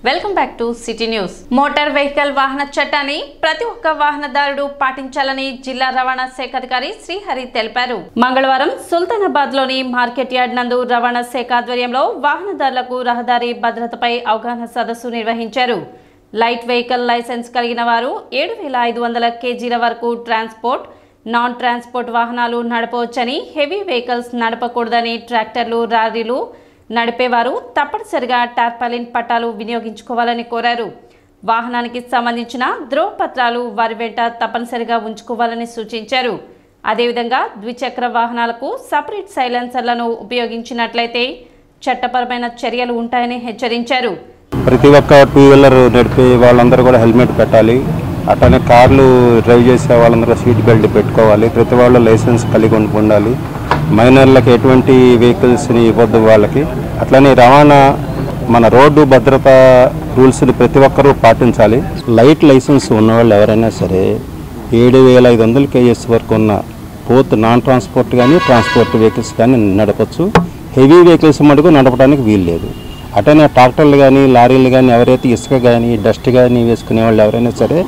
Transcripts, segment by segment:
Welcome back to city news. Motor vehicle వాహన చట్టాన్ని ప్రతి ఒక్క వాహనదారుడు పాటించాలని జిల్లా రవాణా శాఖ అధికారి శ్రీహరి తెలిపారు. మంగళవారం సుల్తానాబాద్ లోని మార్కెట్ యార్డ్ నందు రవాణా శాఖ ఆధ్వర్యంలో వాహనదారులకు రహదారి భద్రతపై అవగాహన సదస్సు నిర్వహించారు. లైట్ వెహికల్ లైసెన్స్ కలిగిన వారు 7,500 kgల వరకు ట్రాన్స్పోర్ట్, నాన్ ట్రాన్స్పోర్ట్ వాహనాలు నడపవచ్చని, హెవీ వెహికల్స్ నడపకూడదని, ట్రాక్టర్లు, లారీలు నడిపేవారు తప్పనిసరిగా టార్పాలిన్ పట్టాలు వినియోగించుకోవాలని కోరారు. వాహనానికి సంబంధించిన ధ్రువపత్రాలు వారి వెంట తప్పనిసరిగా ఉంచుకోవాలని సూచించారు. అదేవిధంగా ద్విచక్ర వాహనాలకు సపరేట్ సైలెన్సర్లను ఉపయోగించినట్లయితే చట్టపరమైన చర్యలు ఉంటాయని హెచ్చరించారు. ప్రతి ఒక్క 2 వీలర్ నడిపే వాళ్ళందరూ కూడా హెల్మెట్ పెట్టాలి. అట్లనే కార్లు డ్రైవ్ చేసే వాళ్ళందరూ సీట్ బెల్ట్ పెట్టుకోవాలి. ప్రతి వాళ్ళు లైసెన్స్ కలిగి ఉండాలి. మైనర్లకు ఎటువంటి వెహికల్స్ని ఇవ్వద్దు వాళ్ళకి. అట్లనే రవాణా మన రోడ్డు భద్రతా రూల్స్ని ప్రతి ఒక్కరూ పాటించాలి. లైట్ లైసెన్స్ ఉన్నవాళ్ళు ఎవరైనా సరే 7,500 kgs వరకు ఉన్న బోత్ నాన్ ట్రాన్స్పోర్ట్ కానీ ట్రాన్స్పోర్ట్ వెహికల్స్ కానీ నడపచ్చు. హెవీ వెహికల్స్ మటుకు నడపడానికి వీలు లేదు. అటనే ట్రాక్టర్లు కానీ లారీలు కానీ ఎవరైతే ఇసుక కానీ డస్ట్ కానీ వేసుకునే వాళ్ళు ఎవరైనా సరే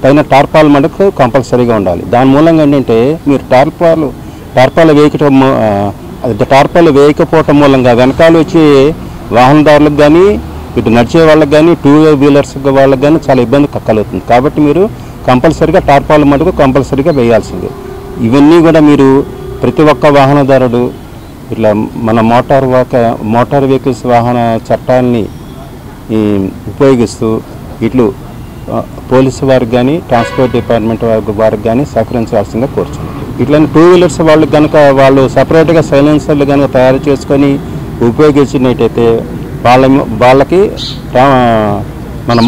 పైన టార్పాల్ మటుకు కంపల్సరీగా ఉండాలి. దాని మూలంగా ఏంటంటే మీరు టార్పాలు వేయకపోవటం మూలంగా వెనకాల వచ్చి వాహనదారులకు కానీ ఇటు నడిచే వాళ్ళకి కానీ 2 వీలర్స్ వాళ్ళకి కానీ చాలా ఇబ్బంది కలుగుతుంది. కాబట్టి మీరు కంపల్సరీగా టార్పాల్ మటుకు కంపల్సరీగా వేయాల్సిందే. ఇవన్నీ కూడా మీరు ప్రతి ఒక్క వాహనదారుడు ఇట్లా మన మోటార్ వెహికల్స్ వాహన చట్టాన్ని ఉపయోగిస్తూ ఇట్లు పోలీసు వారికి కానీ ట్రాన్స్పోర్ట్ డిపార్ట్మెంట్ వారికి కానీ సహకరించాల్సిందిగా కోరుచున్నాం. ఇట్లనే 2 వీలర్స్ వాళ్ళకి కనుక వాళ్ళు సపరేట్గా సైలెన్సర్లు కనుక తయారు చేసుకొని ఉపయోగించినట్టయితే వాళ్ళకి మన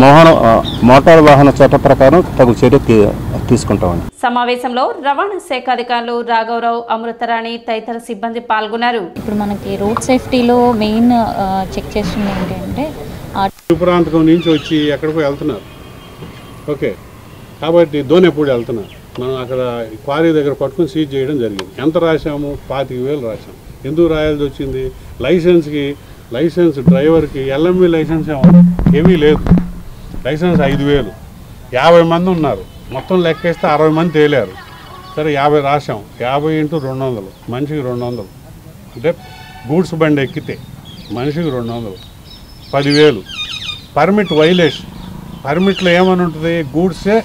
మోటార్ వాహన చట్ట ప్రకారం తగు చర్య తీసుకుంటామండి. సమావేశంలో రవాణా శాఖ అధికారులు రాఘవరావు, అమృతరాణి తదితర సిబ్బంది పాల్గొన్నారు. ఇప్పుడు మనకి రోడ్ సేఫ్టీలో మెయిన్ చెక్ చేస్తుంది ఏంటంటే ప్రాంతం నుంచి వచ్చి ఎక్కడికో వెళ్తున్నారు. ఓకే, కాబట్టి దోనేపూడి వెళ్తున్నారు. మనం అక్కడ క్వారీ దగ్గర పట్టుకుని సీజ్ చేయడం జరిగింది. ఎంత రాసాము? 25,000 రాసాము. ఎందుకు రాయాల్సి వచ్చింది? లైసెన్స్ డ్రైవర్కి LMV లైసెన్స్ ఏమో హెవీ లేదు. లైసెన్స్ 5,000. 50 మంది ఉన్నారు. మొత్తం లెక్కేస్తే 60 మంది తేలారు. సరే 50 రాసాం. 50 × 200, మనిషికి 200. అంటే గూడ్స్ బండి ఎక్కితే మనిషికి 200, 10,000. Permit violation. పర్మిట్లో ఏమని ఉంటుంది? గూడ్సే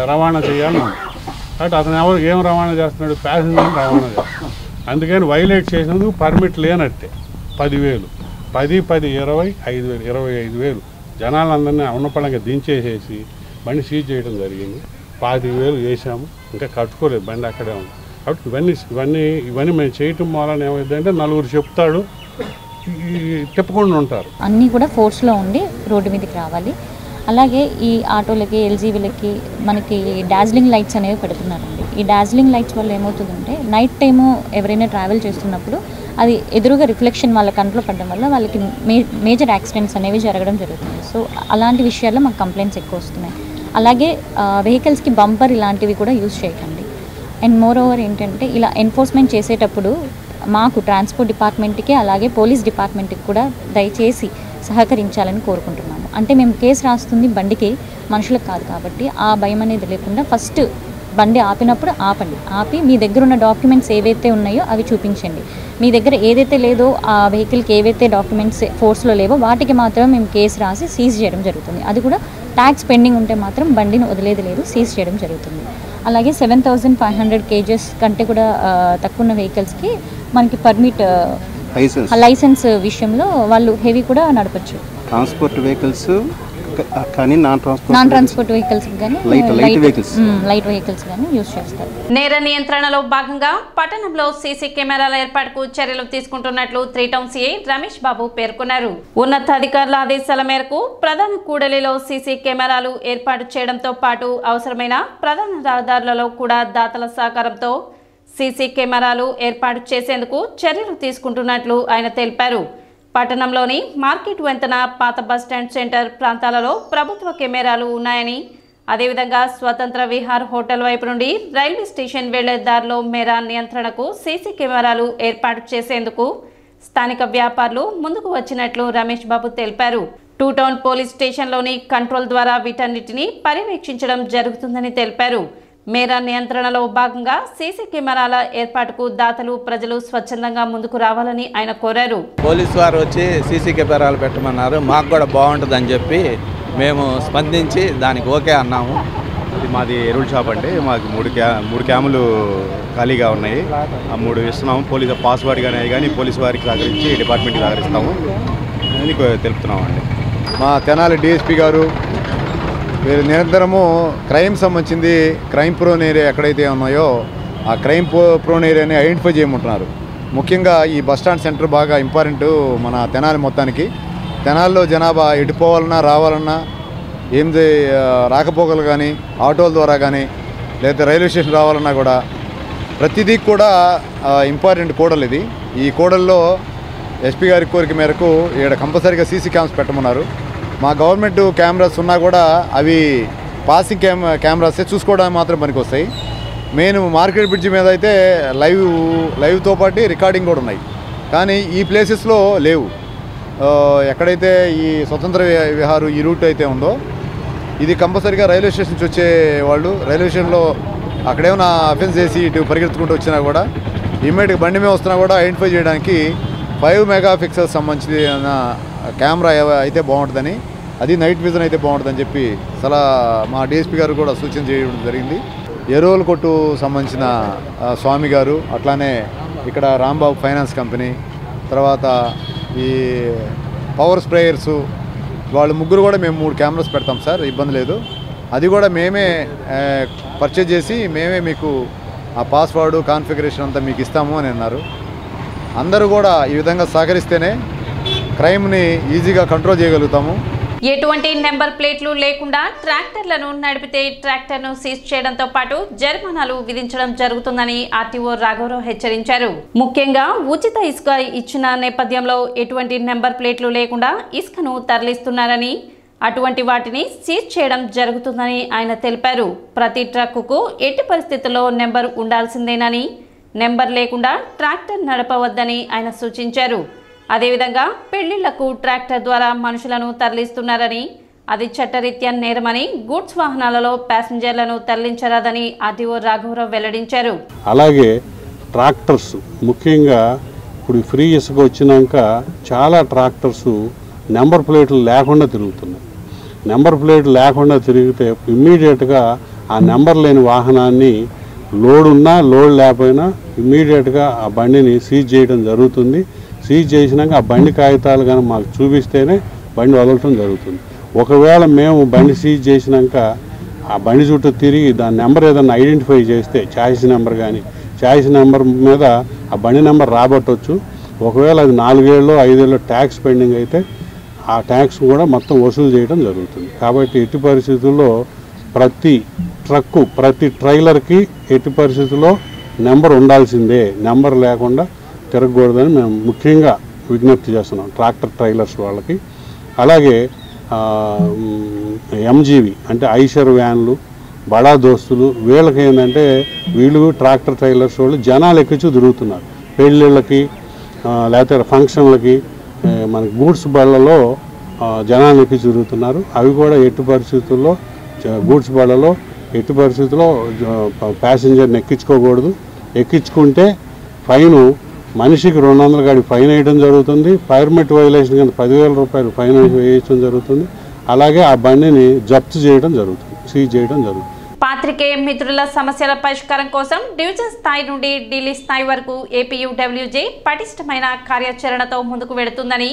రవాణా చేయాలని ఉంది. కాబట్టి అతను ఏం రవాణా చేస్తున్నాడు? ప్యాసింజర్ని రవాణా చేస్తున్నాడు. అందుకని వైలేట్ చేసినందుకు పర్మిట్ లేనట్టే 10,000. 10, 20, 25,000 జనాలందరినీ ఉన్నపడంగా దించేసేసి బండి సీజ్ చేయడం జరిగింది. 25,000 వేసాము. ఇంకా కట్టుకోలేదు, బండి అక్కడే ఉంది. కాబట్టి ఇవన్నీ మేము చేయటం వలన ఏమైందంటే నలుగురు చెప్తాడు, చెప్పుకుండా ఉంటారు. అన్నీ కూడా ఫోర్స్లో ఉండి రోడ్డు మీదకి రావాలి. అలాగే ఈ ఆటోలకి, LGVలకి మనకి డాజ్లింగ్ లైట్స్ అనేవి పెడుతున్నారండి. ఈ డాజ్లింగ్ లైట్స్ వల్ల ఏమవుతుందంటే నైట్ టైము ఎవరైనా ట్రావెల్ చేస్తున్నప్పుడు అది ఎదురుగా రిఫ్లెక్షన్ వాళ్ళ కంట్లో పడడం వల్ల వాళ్ళకి మేజర్ యాక్సిడెంట్స్ అనేవి జరగడం జరుగుతుంది. సో అలాంటి విషయాల్లో మాకు కంప్లైంట్స్ ఎక్కువ వస్తున్నాయి. అలాగే వెహికల్స్కి బంపర్ ఇలాంటివి కూడా యూజ్ చేయకండి. అండ్ మోర్ ఓవర్ ఏంటంటే ఇలా ఎన్ఫోర్స్మెంట్ చేసేటప్పుడు మాకు ట్రాన్స్పోర్ట్ డిపార్ట్మెంట్కి అలాగే పోలీస్ డిపార్ట్మెంట్కి కూడా దయచేసి సహకరించాలని కోరుకుంటున్నాము. అంటే మేము కేసు రాస్తుంది బండికి, మనుషులకు కాదు. కాబట్టి ఆ భయం అనేది లేకుండా ఫస్ట్ బండి ఆపినప్పుడు ఆపి మీ దగ్గర ఉన్న డాక్యుమెంట్స్ ఏవైతే ఉన్నాయో అవి చూపించండి. మీ దగ్గర ఏదైతే లేదో ఆ వెహికల్కి ఏవైతే డాక్యుమెంట్స్ ఫోర్స్లో లేవో వాటికి మాత్రం మేము కేసు రాసి సీజ్ చేయడం జరుగుతుంది. అది కూడా ట్యాక్స్ పెండింగ్ ఉంటే మాత్రం బండిని వదిలేది లేదు, సీజ్ చేయడం జరుగుతుంది. అలాగే 7,500 kgs కంటే కూడా తక్కువ ఉన్న వెహికల్స్కి మనకి పర్మిట్ లైసెన్స్ విషయంలో వాళ్ళు హెవీ కూడా నడపచ్చు. ట్రాన్స్పోర్ట్ వెహికల్స్ కానీ నాన్ ట్రాన్స్పోర్ట్ వెహికల్స్ కానీ లైట్ వెహికల్స్ కానీ యూజ్ చేస్తారు. నేర నియంత్రణలో భాగంగా పట్టణంలో సీసీ కెమెరాల ఏర్పాటుకు చర్యలు తీసుకుంటున్నట్లు 3 టౌన్ సిఐ రమేష్ బాబు పేర్కొన్నారు. ఉన్నతాధికారుల ఆదేశాల మేరకు ప్రధాన కూడలిలో సీసీ కెమెరాలు ఏర్పాటు చేయడంతో పాటు అవసరమైన ప్రధాన రహదారులలో కూడా దాతల సహకారంతో సీసీ కెమెరాలు ఏర్పాటు చేసేందుకు చర్యలు తీసుకుంటున్నట్లు ఆయన తెలిపారు. పట్టణంలోని మార్కెట్ వంతెన, పాత బస్టాండ్ సెంటర్ ప్రాంతాలలో ప్రభుత్వ కెమెరాలు ఉన్నాయని, అదేవిధంగా స్వతంత్ర విహార్ హోటల్ వైపు నుండి రైల్వే స్టేషన్ వెళ్లే దారిలో మేరా నియంత్రణకు సీసీ కెమెరాలు ఏర్పాటు చేసేందుకు స్థానిక వ్యాపారులు ముందుకు వచ్చినట్లు రమేష్ బాబు తెలిపారు. 2 టౌన్ పోలీస్ స్టేషన్లోని కంట్రోల్ ద్వారా వీటన్నిటిని పర్యవేక్షించడం జరుగుతుందని తెలిపారు. మేరా నియంత్రణలో భాగంగా సీసీ కెమెరాల ఏర్పాటుకు దాతలు ప్రజలు స్వచ్ఛందంగా ముందుకు రావాలని ఆయన కోరారు. పోలీసు వారు వచ్చి సీసీ కెమెరాలు పెట్టమన్నారు. మాకు కూడా బాగుంటుందని చెప్పి మేము స్పందించి దానికి ఓకే అన్నాము. మాది ఎరువుల షాప్ అండి. మాకు మూడు క్యాములు ఖాళీగా ఉన్నాయి. ఆ 3 ఇస్తున్నాము. పోలీసు పాస్వర్డ్ కానీ పోలీసు వారికి సహకరించి డిపార్ట్మెంట్కి సహకరిస్తాము అని తెలుపుతున్నామండి. మా తెనాలి డిఎస్పీ గారు వీరు నిరంతరము క్రైమ్ సంబంధించింది క్రైమ్ ప్రోన్ ఏరియా ఎక్కడైతే ఉన్నాయో ఆ క్రైమ్ ప్రోన్ ఏరియాని ఐడెంటిఫై చేయమంటున్నారు. ముఖ్యంగా ఈ బస్టాండ్ సెంటర్ బాగా ఇంపార్టెంట్ మన తెనాలి మొత్తానికి. తెనాలిలో జనాభా ఎటుపోవాలన్నా రావాలన్నా ఏంది రాకపోకలు కానీ ఆటోల ద్వారా కానీ లేదా రైల్వే స్టేషన్ రావాలన్నా కూడా ప్రతిదీ కూడా ఇంపార్టెంట్ కోడలు ఇది. ఈ కోడల్లో ఎస్పీ గారి కోరిక మేరకు ఇక్కడ కంపల్సరీగా సీసీ క్యామ్స్ పెట్టమన్నారు. మా గవర్నమెంట్ కెమెరాస్ ఉన్నా కూడా అవి పాసింగ్ కెమెరాసే చూసుకోవడానికి మాత్రం పనికి వస్తాయి. మెయిన్ మార్కెట్ బ్రిడ్జ్ మీద అయితే లైవ్తో పాటు రికార్డింగ్ కూడా ఉన్నాయి. కానీ ఈ ప్లేసెస్లో లేవు. ఎక్కడైతే ఈ స్వతంత్ర విహారు ఈ రూట్ అయితే ఉందో ఇది కంపల్సరీగా రైల్వే స్టేషన్ నుంచి వచ్చే వాళ్ళు రైల్వే స్టేషన్లో అక్కడేమైనా అఫెన్స్ చేసి ఇటు పరిగెత్తుకుంటూ వచ్చినా కూడా ఇమ్మీడియట్గా బండి మీద వస్తున్నా కూడా ఐడెంటిఫై చేయడానికి 5 మెగాపిక్సెల్స్ సంబంధించిన కెమెరా అయితే బాగుంటుందని, అది నైట్ విజన్ అయితే బాగుంటుందని చెప్పి మా డిఎస్పీ గారు కూడా సూచన చేయడం జరిగింది. ఎరువుల కొట్టు సంబంధించిన స్వామి గారు, అట్లానే ఇక్కడ రాంబాబు ఫైనాన్స్ కంపెనీ, తర్వాత ఈ పవర్ స్ప్రేయర్సు వాళ్ళు ముగ్గురు కూడా మేము 3 కెమెరాస్ పెడతాం సార్, ఇబ్బంది లేదు. అది కూడా మేమే పర్చేజ్ చేసి మేమే మీకు ఆ పాస్వర్డ్ కాన్ఫిగరేషన్ అంతా మీకు ఇస్తాము అని అన్నారు. అందరూ కూడా ఈ విధంగా సహకరిస్తేనే క్రైమ్ని ఈజీగా కంట్రోల్ చేయగలుగుతాము. ఎటువంటి నెంబర్ ప్లేట్లు లేకుండా ట్రాక్టర్లను నడిపితే ట్రాక్టర్ను సీజ్ చేయడంతో పాటు జరిమానాలు విధించడం జరుగుతుందని ఆర్టీఓ రాఘవరావు హెచ్చరించారు. ముఖ్యంగా ఉచిత ఇసుక ఇచ్చిన నేపథ్యంలో ఎటువంటి నెంబర్ ప్లేట్లు లేకుండా ఇసుకను తరలిస్తున్నారని, అటువంటి వాటిని సీజ్ చేయడం జరుగుతుందని ఆయన తెలిపారు. ప్రతి ట్రక్కుకు ఎట్టి పరిస్థితుల్లో నెంబర్ ఉండాల్సిందేనని, నెంబర్ లేకుండా ట్రాక్టర్ నడపవద్దని ఆయన సూచించారు. అదేవిధంగా పెళ్లిళ్లకు ట్రాక్టర్ ద్వారా మనుషులను తరలిస్తున్నారని, అది చట్టరీత్యా నేరమని, గూడ్స్ వాహనాలలో ప్యాసింజర్లను తరలించరాదని ఆర్టీఓ రాఘవరావు వెల్లడించారు. అలాగే ట్రాక్టర్స్ ముఖ్యంగా ఇప్పుడు ఫ్రీ ఇసుక వచ్చినాక చాలా ట్రాక్టర్స్ నెంబర్ ప్లేట్లు లేకుండా తిరుగుతున్నాయి. నెంబర్ ప్లేట్ లేకుండా తిరిగితే ఇమ్మీడియట్గా ఆ నెంబర్ లేని వాహనాన్ని లోడ్ ఉన్నా లోడ్ లేకపోయినా ఇమ్మీడియట్గా ఆ బండిని సీజ్ చేయడం జరుగుతుంది. సీజ్ చేసినాక ఆ బండి కాగితాలు కానీ మాకు చూపిస్తేనే బండి వదలటం జరుగుతుంది. ఒకవేళ మేము బండి సీజ్ చేసినాక ఆ బండి చుట్టూ తిరిగి దాని నెంబర్ ఏదైనా ఐడెంటిఫై చేస్తే ఛాయిస్ నెంబర్ కానీ ఛాయిస్ నెంబర్ మీద ఆ బండి నెంబర్ రాబట్టవచ్చు. ఒకవేళ అది 4 ఏళ్ళు 5 ఏళ్ళు ట్యాక్స్ పెండింగ్ అయితే ఆ ట్యాక్స్ కూడా మొత్తం వసూలు చేయడం జరుగుతుంది. కాబట్టి ఎట్టి పరిస్థితుల్లో ప్రతి ట్రక్కు ప్రతి ట్రైలర్కి ఎట్టి పరిస్థితుల్లో నెంబర్ ఉండాల్సిందే, నెంబర్ లేకుండా తిరగకూడదని మేము ముఖ్యంగా విజ్ఞప్తి చేస్తున్నాం ట్రాక్టర్ ట్రైలర్స్ వాళ్ళకి. అలాగే ఎంజీవి అంటే ఐషర్ వ్యాన్లు, బడా దోస్తులు, వీళ్ళకి ఏంటంటే వీళ్ళు ట్రాక్టర్ ట్రైలర్స్ వాళ్ళు జనాలు ఎక్కించు తిరుగుతున్నారు. పెళ్ళిళ్ళకి లేకపోతే ఫంక్షన్లకి మనకి గూడ్స్ బళ్ళలో జనాలు ఎక్కించి తిరుగుతున్నారు. అవి కూడా ఎట్టి పరిస్థితుల్లో గూడ్స్ బళ్ళలో ఎట్టి పరిస్థితుల్లో ప్యాసింజర్ని ఎక్కించుకోకూడదు. ఎక్కించుకుంటే ఫైను మనిషికి 200 గాడి ఫైన్ వేయడం జరుగుతుంది. పర్మిట్ వైలేషన్ కింద 10,000 రూపాయలు ఫైన్ వేయించడం జరుగుతుంది. అలాగే ఆ బండిని జప్తు చేయడం జరుగుతుంది, సీజ్ చేయడం జరుగుతుంది. పాత్రికేయ మిత్రుల సమస్యల పరిష్కారం కోసం డివిజన్ స్థాయి నుండి ఢిల్లీ స్థాయి వరకు ఏపీయూడబ్ల్యూజే పటిష్టమైన కార్యాచరణతో ముందుకు వెళుతుందని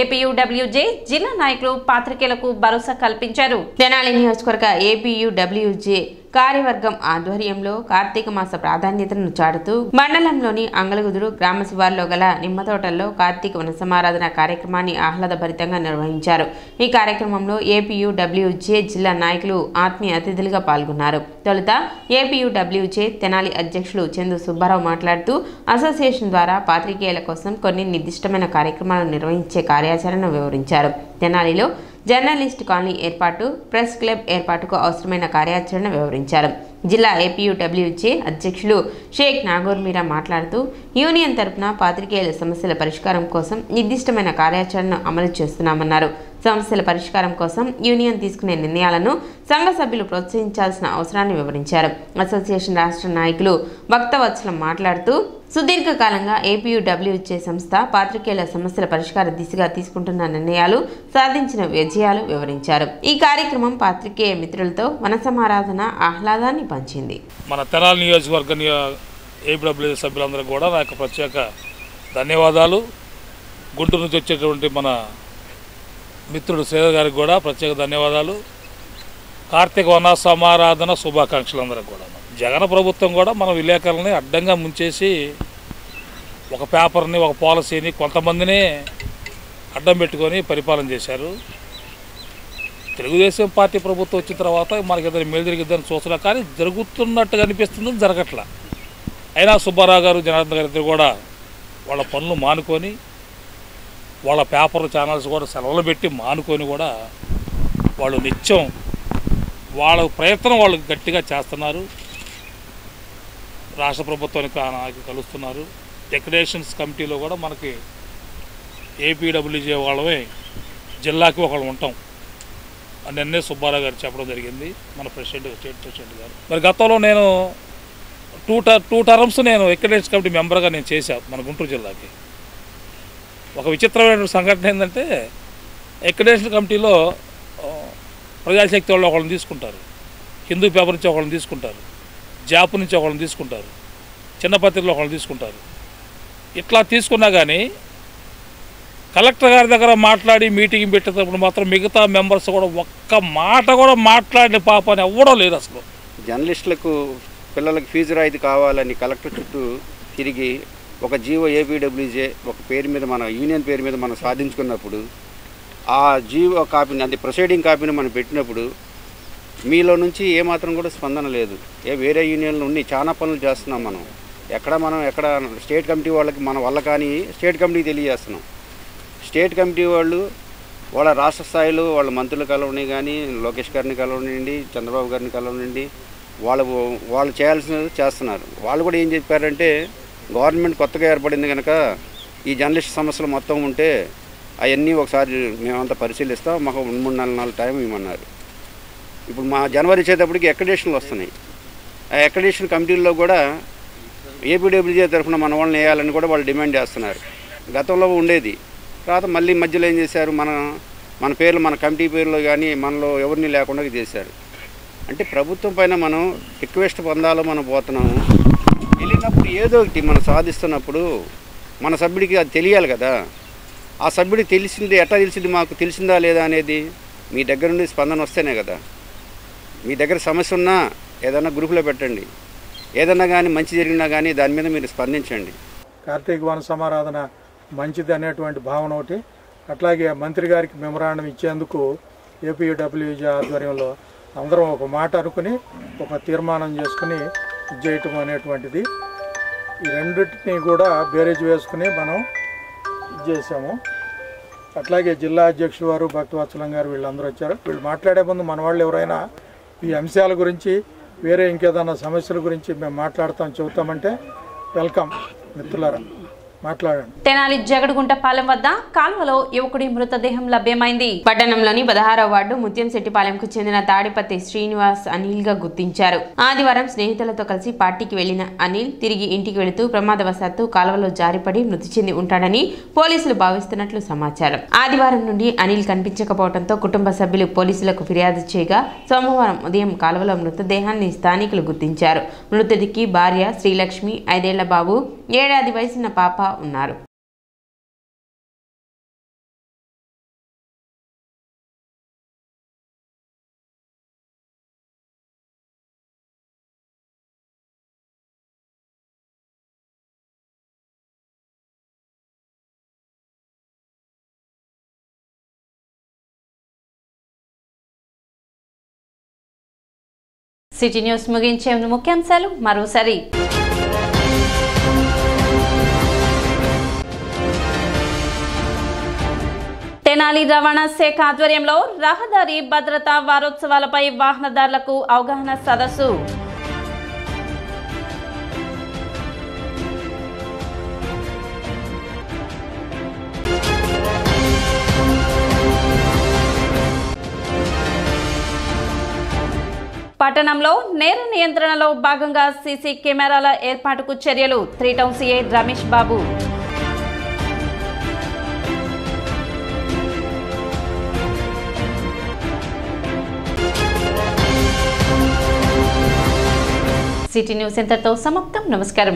ఏపీయూడబ్ల్యూజే జిల్లా నాయకులు పాత్రికేయులకు భరోసా కల్పించారు. తెనాలి నియోజకవర్గ ఏపీయూడబ్ల్యూజే కార్యవర్గం ఆధ్వర్యంలో కార్తీక మాస ప్రాధాన్యతను చాటుతూ మండలంలోని అంగలగుదురు గ్రామ శివార్లో గల నిమ్మతోటల్లో కార్తీక వనసమారాధన కార్యక్రమాన్ని ఆహ్లాదభరితంగా నిర్వహించారు. ఈ కార్యక్రమంలో ఏపీయూడబ్ల్యూజే జిల్లా నాయకులు ఆత్మీయ అతిథులుగా పాల్గొన్నారు. తొలుత ఏపీయూడబ్ల్యూజే తెనాలి అధ్యక్షులు చందు సుబ్బారావు మాట్లాడుతూ అసోసియేషన్ ద్వారా పాత్రికేయుల కోసం కొన్ని నిర్దిష్టమైన కార్యక్రమాలను నిర్వహించే కార్యాచరణను వివరించారు. తెనాలిలో జర్నలిస్ట్ కాలనీ ఏర్పాటు, ప్రెస్ క్లబ్ ఏర్పాటుకు అవసరమైన కార్యాచరణ వివరించారు. జిల్లా ఏపీయూడబ్ల్యూజే అధ్యక్షులు షేక్ నాగూర్ మీరా మాట్లాడుతూ యూనియన్ తరపున పాత్రికేయుల సమస్యల పరిష్కారం కోసం నిర్దిష్టమైన కార్యాచరణను అమలు చేస్తున్నామన్నారు. సమస్యల పరిష్కారం కోసం యూనియన్ తీసుకునే నిర్ణయాలను సంఘ సభ్యులు ప్రోత్సహించాల్సిన అవసరాన్ని వివరించారు. అసోసియేషన్ రాష్ట్ర నాయకులు భక్తవత్సలం మాట్లాడుతూ సుదీర్ఘకాలంగా ఏపీయూడబ్ల్యూజే సంస్థ పాత్రికేయుల సమస్యల పరిష్కార దిశగా తీసుకుంటున్న నిర్ణయాలు, సాధించిన విజయాలు వివరించారు. ఈ కార్యక్రమం పాత్రికేయ మిత్రులతో వనసమారాధన ఆహ్లాదాన్ని పంచింది. మన తెనాలి నియోజకవర్గ ఏపీడబ్ల్యూజే సభ్యులందరూ కూడా నా యొక్క ప్రత్యేక ధన్యవాదాలు. గుంటూరు నుంచి వచ్చేటువంటి మన మిత్రుడు శ్రీధర్ గారికి కూడా ప్రత్యేక ధన్యవాదాలు. కార్తీక వన సమారాధన శుభాకాంక్షలు అందరికి కూడా. జగన్ ప్రభుత్వం కూడా మన విలేకరులని అడ్డంగా ముంచేసి ఒక పేపర్ని, ఒక పాలసీని, కొంతమందిని అడ్డం పెట్టుకొని పరిపాలన చేశారు. తెలుగుదేశం పార్టీ ప్రభుత్వం వచ్చిన తర్వాత మనకి ఇద్దరు మేలు జరిగిద్దని చూస్తున్నా, కానీ జరుగుతున్నట్టుగా అనిపిస్తుంది, జరగట్లా. అయినా సుబ్బారావు గారు, జనార్దన్ గారు ఇద్దరు కూడా వాళ్ళ పనులు మానుకొని, వాళ్ళ పేపర్ ఛానల్స్ కూడా సెలవులు పెట్టి మానుకొని కూడా వాళ్ళు నిత్యం వాళ్ళ ప్రయత్నం వాళ్ళు గట్టిగా చేస్తున్నారు. రాష్ట్ర ప్రభుత్వానికి కలుస్తున్నారు. డెకరేషన్స్ కమిటీలో కూడా మనకి ఏపీడబ్ల్యూజే వాళ్ళమే జిల్లాకి ఒకళ్ళు ఉంటాం అని నిన్నే సుబ్బారావు గారు చెప్పడం జరిగింది, మన ప్రెసిడెంట్, స్టేట్ ప్రెసిడెంట్ గారు. మరి గతంలో నేను టూ టర్మ్స్ నేను డెకరేషన్స్ కమిటీ మెంబర్గా నేను చేశాను మన గుంటూరు జిల్లాకి. ఒక విచిత్రమైన సంఘటన ఏంటంటే, డెకరేషన్ కమిటీలో ప్రజాశక్తి వాళ్ళు ఒకళ్ళని తీసుకుంటారు, హిందూ పేపర్ నుంచి ఒకళ్ళని తీసుకుంటారు, జాపు నుంచి ఒకళ్ళని తీసుకుంటారు, చిన్న పత్రికలో ఒకళ్ళని తీసుకుంటారు. ఇట్లా తీసుకున్నా కానీ కలెక్టర్ గారి దగ్గర మాట్లాడి మీటింగ్ పెట్టేటప్పుడు మాత్రం మిగతా మెంబర్స్ కూడా ఒక్క మాట కూడా మాట్లాడిన పాపని ఎవ్వడం లేదు అసలు. జర్నలిస్టులకు పిల్లలకి ఫీజు రాయితీ కావాలని కలెక్టర్ చుట్టూ తిరిగి ఒక జీవో ఏపీడబ్ల్యూజే ఒక పేరు మీద, మన యూనియన్ పేరు మీద మనం సాధించుకున్నప్పుడు, ఆ జీవో కాపీని, అంటే ప్రొసీడింగ్ కాపీని మనం పెట్టినప్పుడు మీలో నుంచి ఏమాత్రం కూడా స్పందన లేదు. వేరే యూనియన్లు ఉండి చాలా పనులు చేస్తున్నాం మనం. ఎక్కడ స్టేట్ కమిటీ వాళ్ళకి మన వల్ల కానీ స్టేట్ కమిటీకి తెలియజేస్తున్నాం. స్టేట్ కమిటీ వాళ్ళు వాళ్ళ రాష్ట్ర స్థాయిలో వాళ్ళ మంత్రులు కలవని కానీ, లోకేష్ గారిని కలవనండి, చంద్రబాబు గారిని కలవనండి, వాళ్ళు చేయాల్సినది చేస్తున్నారు. వాళ్ళు కూడా ఏం చెప్పారంటే, గవర్నమెంట్ కొత్తగా ఏర్పడింది కనుక ఈ జర్నలిస్ట్ సమస్యలు మొత్తం ఉంటే అవన్నీ ఒకసారి మేమంతా పరిశీలిస్తాం, మాకు 3-4 నెలల టైం ఇవ్వమన్నారు. ఇప్పుడు మా జనవరి వచ్చేటప్పటికి అక్రిడిటేషన్లు వస్తున్నాయి. ఆ అక్రిడిటేషన్ కమిటీల్లో కూడా ఏపీడబ్ల్యూజే తరఫున మన వాళ్ళని వేయాలని కూడా వాళ్ళు డిమాండ్ చేస్తున్నారు. గతంలో ఉండేది, తర్వాత మళ్ళీ మధ్యలో ఏం చేశారు, మన పేర్లు, మన కమిటీ పేర్లు కానీ మనలో ఎవరిని లేకుండా చేశారు. అంటే ప్రభుత్వం పైన మనం రిక్వెస్ట్ పొందాలో మనం పోతున్నాము. వెళ్ళినప్పుడు ఏదో ఒకటి మనం సాధిస్తున్నప్పుడు మన సభ్యుడికి అది తెలియాలి కదా. ఆ సభ్యుడికి తెలిసింది ఎట్లా తెలిసింది, మాకు తెలిసిందా లేదా అనేది మీ దగ్గర నుండి స్పందన వస్తేనే కదా. మీ దగ్గర సమస్య ఉన్నా ఏదైనా గ్రూపులో పెట్టండి, ఏదన్నా కానీ మంచి జరిగినా కానీ దాని మీద మీరు స్పందించండి. కార్తీక వన సమారాధన మంచిది అనేటువంటి భావన ఒకటి, అట్లాగే మంత్రి గారికి మెమరాండం ఇచ్చేందుకు ఏపీడబ్ల్యూజే ఆధ్వర్యంలో అందరం ఒక మాట అనుకుని ఒక తీర్మానం చేసుకుని చేయటం అనేటువంటిది, ఈ రెండింటినీ కూడా బేరేజ్ వేసుకుని మనం చేసాము. అట్లాగే జిల్లా అధ్యక్షుడు వారు, భక్తవత్సలం గారు, వీళ్ళందరూ వచ్చారు. వీళ్ళు మాట్లాడే ముందు మన వాళ్ళు ఎవరైనా ఈ అంశాల గురించి, వేరే ఇంకేదన్నా సమస్యల గురించి మేము మాట్లాడతాం, చెబుతామంటే వెల్కమ్ మిత్రులారా, మాట్లాడండి. తెనాలి జగడుగుంటపాలెం వద్ద కాలువలో యువకుడి మృతదేహం లభ్యమైంది. పట్టణంలోని 16వ వార్డు ముత్యంశెట్టిపాలెంకు చెందిన తాడిపత్తి శ్రీనివాస్ అనిల్ గా గుర్తించారు. ఆదివారం స్నేహితులతో కలిసి పార్టీకి వెళ్లిన అనిల్ తిరిగి ఇంటికి వెళుతూ ప్రమాదవశాత్తు కాలువలో జారిపడి మృతి చెంది ఉంటాడని పోలీసులు భావిస్తున్నట్లు సమాచారం. ఆదివారం నుండి అనిల్ కనిపించకపోవడంతో కుటుంబ సభ్యులు పోలీసులకు ఫిర్యాదు చేయగా సోమవారం ఉదయం కాలువలో మృతదేహాన్ని స్థానికులు గుర్తించారు. మృతుడికి భార్య శ్రీలక్ష్మి, 5 ఏళ్ల బాబు, 7 ఏళ్ల వయసున్న పాప ఉన్నారు. సిటీ న్యూస్ ముగించే ముఖ్యాంశాలు మరోసారి. తెనాలి రవాణా శాఖ ఆధ్వర్యంలో రహదారి భద్రతా వారోత్సవాలపై వాహనదారులకు అవగాహన సదస్సు. పట్టణంలో నేర నియంత్రణలో భాగంగా సీసీ కెమెరాల ఏర్పాటుకు చర్యలు. 3 town CI Ramesh Babu. City news ఇంతటితో సమాప్తం. నమస్కారం.